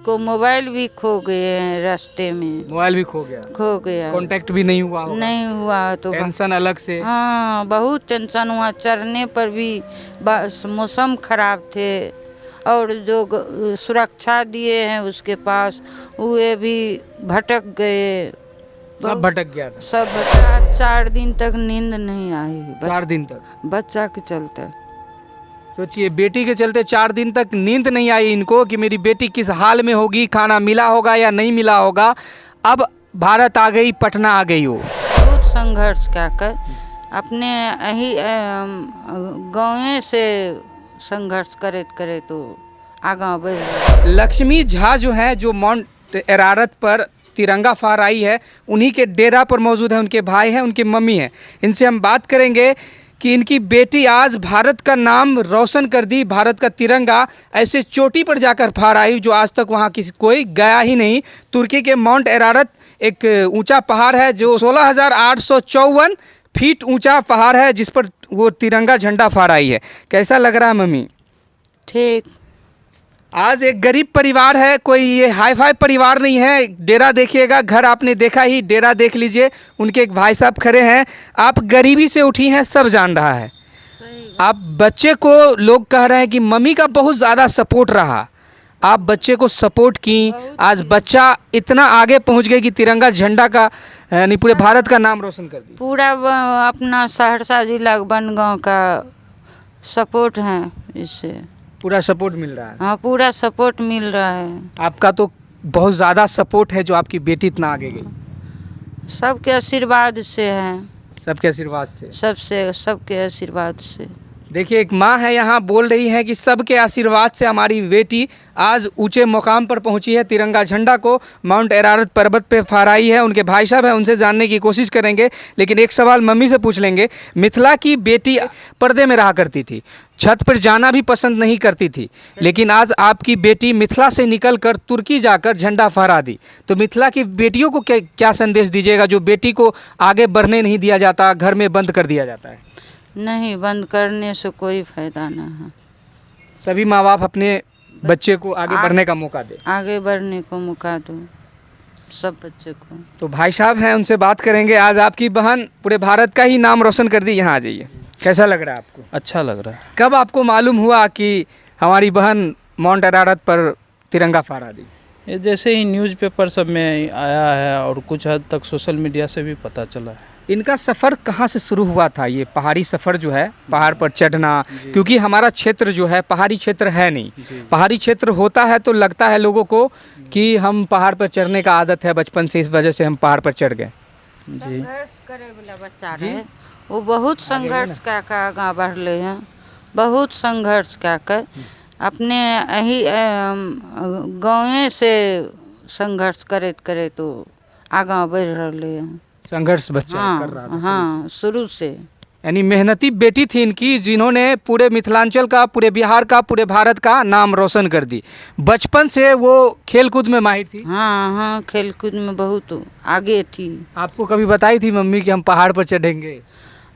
को मोबाइल भी खो गए हैं रास्ते में। मोबाइल भी खो गया, कांटेक्ट भी नहीं हुआ होगा। नहीं हुआ तो टेंशन अलग से। हाँ, बहुत टेंशन हुआ। चढ़ने पर भी मौसम खराब थे और जो सुरक्षा दिए हैं उसके पास वे भी भटक गए। सब भटक गया था। सब बच्चा 4 दिन तक नींद नहीं आई। 4 दिन तक बच्चा के चलते। सोचिए, बेटी के चलते 4 दिन तक नींद नहीं आई इनको कि मेरी बेटी किस हाल में होगी, खाना मिला होगा या नहीं मिला होगा। अब भारत आ गई, पटना आ गई। वो बहुत संघर्ष क्या कर अपने यही गाँव से संघर्ष करे तो आगा बढ़। लक्ष्मी झा जो है, जो माउंट एरारत पर तिरंगा फहराई है, उन्हीं के डेरा पर मौजूद है। उनके भाई हैं, उनकी मम्मी हैं। इनसे हम बात करेंगे कि इनकी बेटी आज भारत का नाम रोशन कर दी। भारत का तिरंगा ऐसे चोटी पर जाकर फहराई जो आज तक वहाँ कोई गया ही नहीं। तुर्की के माउंट एरारत एक ऊंचा पहाड़ है जो 16,854 फीट ऊंचा पहाड़ है, जिस पर वो तिरंगा झंडा फहराई है। कैसा लग रहा है मम्मी? ठीक। आज एक गरीब परिवार है, कोई ये हाई फाई परिवार नहीं है। डेरा देखिएगा, घर आपने देखा ही, डेरा देख लीजिए। उनके एक भाई साहब खड़े हैं। आप गरीबी से उठी हैं, सब जान रहा है। आप बच्चे को, लोग कह रहे हैं कि मम्मी का बहुत ज़्यादा सपोर्ट रहा, आप बच्चे को सपोर्ट की। आज बच्चा इतना आगे पहुंच गए कि तिरंगा झंडा का यानी पूरे भारत का नाम रोशन कर दिया। पूरा अपना सहरसा जिला बनगांव का सपोर्ट है, इससे पूरा सपोर्ट मिल रहा है। हाँ, पूरा सपोर्ट मिल रहा है। आपका तो बहुत ज़्यादा सपोर्ट है जो आपकी बेटी इतना आगे गई। सबके आशीर्वाद से है। सबके आशीर्वाद से। सबके आशीर्वाद से। देखिए, एक माँ है यहाँ, बोल रही है कि सबके आशीर्वाद से हमारी बेटी आज ऊंचे मुकाम पर पहुंची है। तिरंगा झंडा को माउंट एरारत पर्वत पे फहराई है। उनके भाई साहब हैं, उनसे जानने की कोशिश करेंगे। लेकिन एक सवाल मम्मी से पूछ लेंगे। मिथिला की बेटी पर्दे में रहा करती थी, छत पर जाना भी पसंद नहीं करती थी, लेकिन आज आपकी बेटी मिथिला से निकलकर तुर्की जाकर झंडा फहरा दी। तो मिथिला की बेटियों को क्या संदेश दीजिएगा, जो बेटी को आगे बढ़ने नहीं दिया जाता, घर में बंद कर दिया जाता है? नहीं, बंद करने से कोई फायदा नहीं है। सभी माँ बाप अपने बच्चे को आगे बढ़ने का मौका दे। आगे बढ़ने को मौका दो सब बच्चे को। तो भाई साहब हैं, उनसे बात करेंगे। आज आपकी बहन पूरे भारत का ही नाम रोशन कर दी। यहाँ आ जाइए। कैसा लग रहा है आपको? अच्छा लग रहा है। कब आपको मालूम हुआ कि हमारी बहन माउंट एरारत पर तिरंगा फहरा दी? ये जैसे ही न्यूज़पेपर सब में आया है और कुछ हद तक सोशल मीडिया से भी पता चला है। इनका सफ़र कहाँ से शुरू हुआ था? ये पहाड़ी सफ़र जो है, पहाड़ पर चढ़ना, क्योंकि हमारा क्षेत्र जो है पहाड़ी क्षेत्र है नहीं। पहाड़ी क्षेत्र होता है तो लगता है लोगों को कि हम पहाड़ पर चढ़ने का आदत है बचपन से, इस वजह से हम पहाड़ पर चढ़ गए। जी, संघर्ष करे वाला बच्चा रहे, वो बहुत संघर्ष कर आगा बढ़ले हैं। बहुत संघर्ष कर अपने यही गाँव से संघर्ष करे तो आगा बढ़ रहे हैं। संघर्ष बच्चा हाँ, कर रहा था। हाँ, शुरू से। यानी मेहनती बेटी थी इनकी, जिन्होंने पूरे मिथिलांचल का, पूरे बिहार का, पूरे भारत का नाम रोशन कर दी। बचपन से वो खेल कूद में माहिर थी। हाँ हाँ, खेल कूद में बहुत आगे थी। आपको कभी बताई थी मम्मी कि हम पहाड़ पर चढ़ेंगे?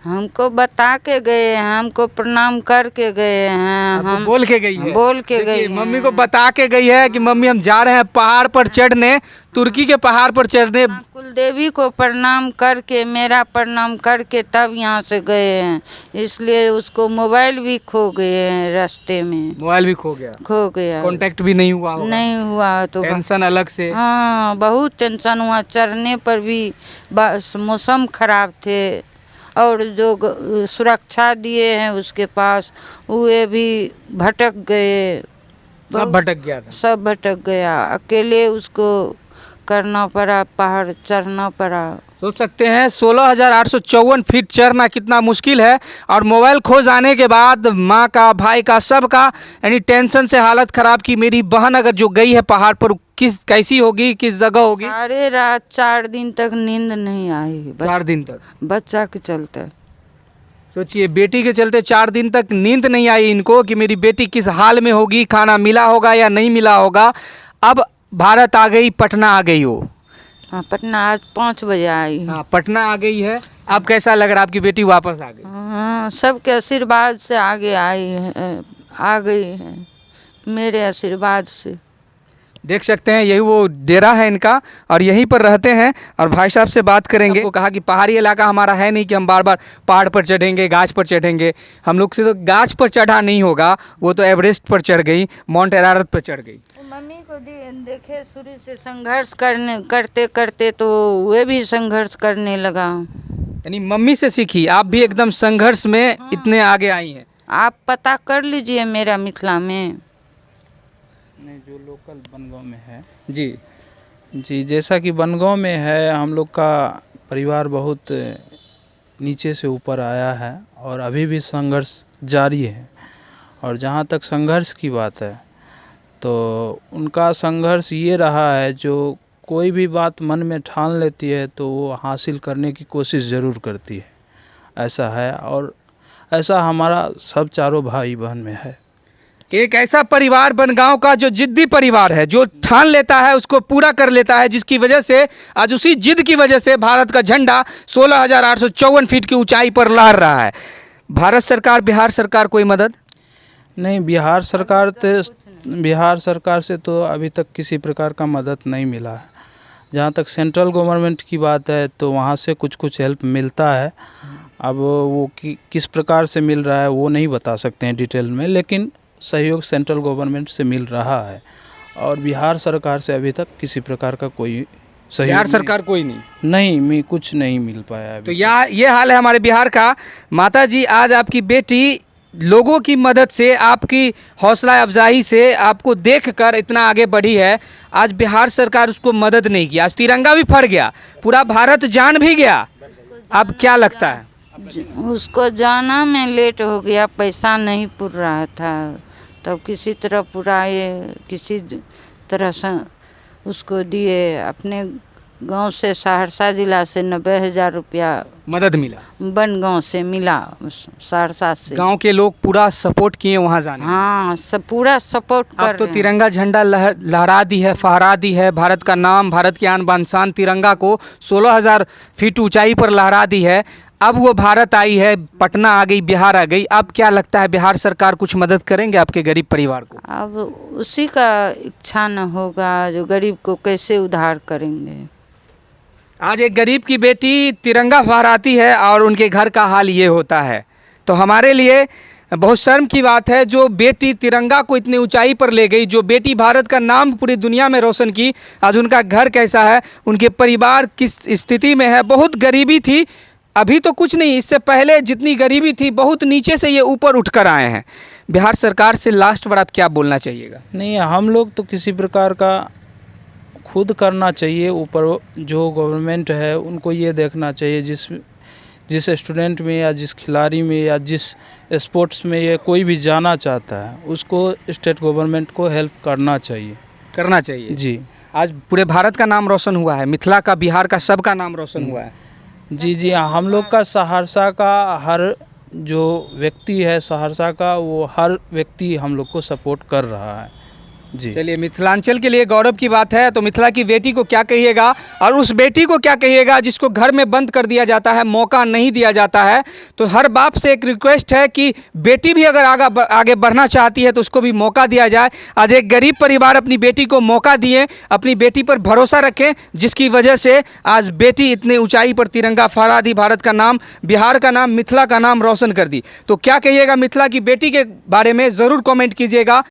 हमको बता के गए हैं, हमको प्रणाम करके गए हैं। हम बोल के गई है? बोल के गई। मम्मी को बता के गई है कि मम्मी हम जा रहे हैं पहाड़ पर चढ़ने, तुर्की के पहाड़ पर चढ़ने। कुल देवी को प्रणाम करके, मेरा प्रणाम करके तब यहाँ से गए हैं। इसलिए उसको मोबाइल भी खो गए हैं रास्ते में। मोबाइल भी खो गया, कांटेक्ट भी नहीं हुआ होगा। नहीं हुआ तो टेंशन अलग से। हाँ, बहुत टेंशन हुआ। चढ़ने पर भी मौसम खराब थे और जो सुरक्षा दिए हैं उसके पास वे भी भटक गए। सब भटक गया था। सब भटक गया। अकेले उसको करना पड़ा, पहाड़ चढ़ना पड़ा। सोच सकते हैं 16,854 फीट चढ़ना कितना मुश्किल है। और मोबाइल खो जाने के बाद माँ का, भाई का, सबका यानी टेंशन से हालत ख़राब की मेरी बहन अगर जो गई है पहाड़ पर, कैसी होगी, किस जगह होगी। सारे रात 4 दिन तक नींद नहीं आई। 4 दिन तक बच्चा के चलते। सोचिए, बेटी के चलते 4 दिन तक नींद नहीं आई इनको कि मेरी बेटी किस हाल में होगी, खाना मिला होगा या नहीं मिला होगा। अब भारत आ गई, पटना आ गई वो। हाँ, पटना आज 5 बजे आई। हाँ, पटना आ गई है। अब कैसा लग रहा है आपकी बेटी वापस आ गई? हाँ, सबके आशीर्वाद से आगे आई है, आ गई है, मेरे आशीर्वाद से। देख सकते हैं यही वो डेरा है इनका और यहीं पर रहते हैं और भाई साहब से बात करेंगे। वो कहा कि पहाड़ी इलाका हमारा है नहीं कि हम बार बार पहाड़ पर चढ़ेंगे, गाछ पर चढ़ेंगे। हम लोग से तो गाछ पर चढ़ा नहीं होगा, वो तो एवरेस्ट पर चढ़ गई, माउंट एरारत पर चढ़ गई। मम्मी को देखे शुरू से संघर्ष करते करते तो वे भी संघर्ष करने लगा। यानी मम्मी से सीखी, आप भी एकदम संघर्ष में इतने आगे आई हैं। आप पता कर लीजिए मेरा मिथिला में। नहीं, जो लोकल बनगांव में है जी जैसा कि बनगांव में है, हम लोग का परिवार बहुत नीचे से ऊपर आया है और अभी भी संघर्ष जारी है। और जहाँ तक संघर्ष की बात है तो उनका संघर्ष ये रहा है, जो कोई भी बात मन में ठान लेती है तो वो हासिल करने की कोशिश ज़रूर करती है, ऐसा है। और ऐसा हमारा सब चारों भाई बहन में है। एक ऐसा परिवार बनगांव का जो जिद्दी परिवार है, जो ठान लेता है उसको पूरा कर लेता है, जिसकी वजह से आज उसी जिद की वजह से भारत का झंडा 16,854 फीट की ऊंचाई पर लहर रहा है। भारत सरकार, बिहार सरकार कोई मदद नहीं, बिहार सरकार से तो अभी तक किसी प्रकार का मदद नहीं मिला है। जहाँ तक सेंट्रल गवर्नमेंट की बात है तो वहाँ से कुछ हेल्प मिलता है। अब वो किस प्रकार से मिल रहा है वो नहीं बता सकते हैं डिटेल में, लेकिन सहयोग सेंट्रल गवर्नमेंट से मिल रहा है। और बिहार सरकार से अभी तक किसी प्रकार का कोई सहयोग, बिहार सरकार कोई नहीं कुछ नहीं मिल पाया तो अभी। ये हाल है हमारे बिहार का। माता जी, आज आपकी बेटी लोगों की मदद से, आपकी हौसला अफजाई से, आपको देखकर इतना आगे बढ़ी है। आज बिहार सरकार उसको मदद नहीं की, आज तिरंगा भी फट गया, पूरा भारत जान भी गया। अब क्या लगता है? उसको जाना में लेट हो गया, पैसा नहीं पुर रहा था, तब किसी तरह पुराए, किसी तरह से उसको दिए। अपने गांव से, सहरसा जिला से 90,000 रुपया मदद मिला, बनगांव से मिला, सहरसा से। गांव के लोग पूरा सपोर्ट किए वहां जाने। हाँ, सब पूरा सपोर्ट कर अब तो रहे हैं। तिरंगा झंडा लहरा दी है, फहरा दी है। भारत का नाम, भारत की आन बान शान तिरंगा को 16,000 फीट ऊंचाई पर लहरा दी है। अब वो भारत आई है, पटना आ गई, बिहार आ गई। अब क्या लगता है बिहार सरकार कुछ मदद करेंगे आपके गरीब परिवार को? अब उसी का इच्छा न होगा, जो गरीब को कैसे उद्धार करेंगे। आज एक गरीब की बेटी तिरंगा फहराती है और उनके घर का हाल ये होता है, तो हमारे लिए बहुत शर्म की बात है। जो बेटी तिरंगा को इतनी ऊंचाई पर ले गई, जो बेटी भारत का नाम पूरी दुनिया में रोशन की, आज उनका घर कैसा है, उनके परिवार किस स्थिति में है। बहुत गरीबी थी, अभी तो कुछ नहीं, इससे पहले जितनी गरीबी थी बहुत नीचे से ये ऊपर उठकर आए हैं। बिहार सरकार से लास्ट बार आप क्या बोलना चाहिएगा? नहीं, हम लोग तो किसी प्रकार का खुद करना चाहिए। ऊपर जो गवर्नमेंट है उनको ये देखना चाहिए, जिस स्टूडेंट में या जिस खिलाड़ी में या जिस स्पोर्ट्स में ये कोई भी जाना चाहता है, उसको स्टेट गवर्नमेंट को हेल्प करना चाहिए जी। आज पूरे भारत का नाम रोशन हुआ है, मिथिला का, बिहार का, सबका नाम रोशन हुआ है। जी हम लोग का सहरसा का हर जो व्यक्ति है, सहरसा का वो हर व्यक्ति हम लोग को सपोर्ट कर रहा है जी। चलिए, मिथिलांचल के लिए गौरव की बात है। तो मिथिला की बेटी को क्या कहिएगा और उस बेटी को क्या कहिएगा जिसको घर में बंद कर दिया जाता है, मौका नहीं दिया जाता है? तो हर बाप से एक रिक्वेस्ट है कि बेटी भी अगर आगे बढ़ना चाहती है तो उसको भी मौका दिया जाए। आज एक गरीब परिवार अपनी बेटी को मौका दिए, अपनी बेटी पर भरोसा रखें, जिसकी वजह से आज बेटी इतनी ऊंचाई पर तिरंगा फहरा दी, भारत का नाम, बिहार का नाम, मिथिला का नाम रोशन कर दी। तो क्या कहिएगा मिथिला की बेटी के बारे में, ज़रूर कॉमेंट कीजिएगा।